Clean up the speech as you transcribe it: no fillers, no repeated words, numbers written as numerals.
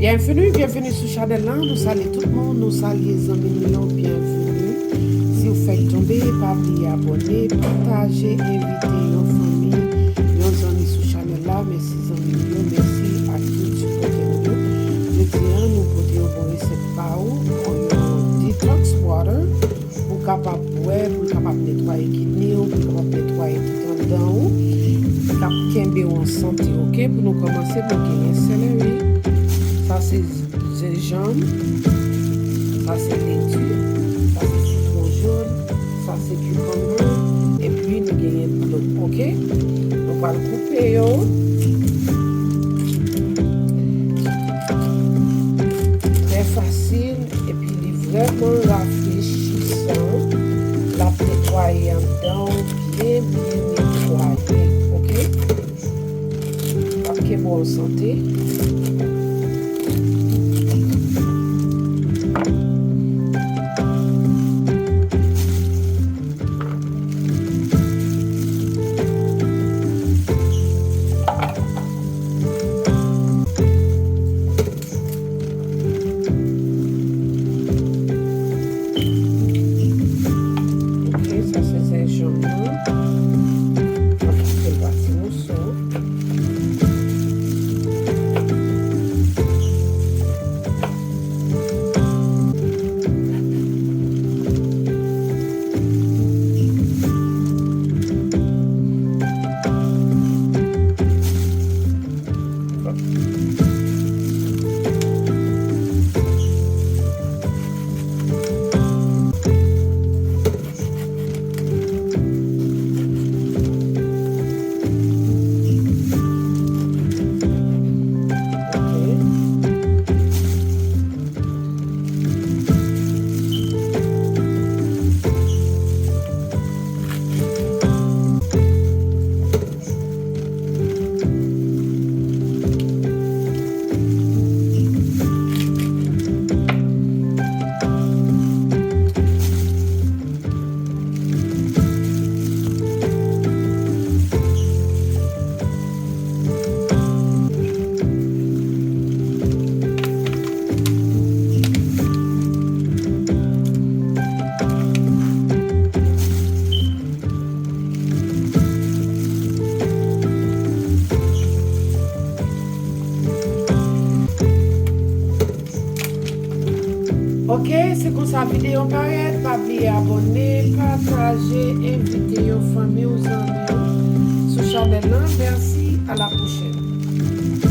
Bienvenue sur Chanel là. Nous saluons tout le monde, nous saluons les amis, bienvenue. Si vous faites tomber, pas oublier abonner, partager, inviter nos familles, nos amis sur Chanel là. Merci amis, merci à tous supporters. Je tiens nous porter au bon recette par où detox water pour capable boire, pour capable nettoyer kidney, pour capable nettoyer tout en dedans, pour qu'embé en santé, ok? Pour nous commencer, pour gagner céleri. Ça c'est gingembre, ça c'est laitue, ça c'est citron jaune, ça c'est cucumber, et puis nous gagnons de l'eau, ok? On va le couper, yo. Très facile, et puis il est vraiment rafraîchissant. La nettoyer en dedans, bien nettoyer, ok? Ok, bonne santé. Ok, c'est comme ça, vidéo paraît, pas oublier abonner, partager, inviter vos familles, aux amis sur Chanel là. Merci, à la prochaine.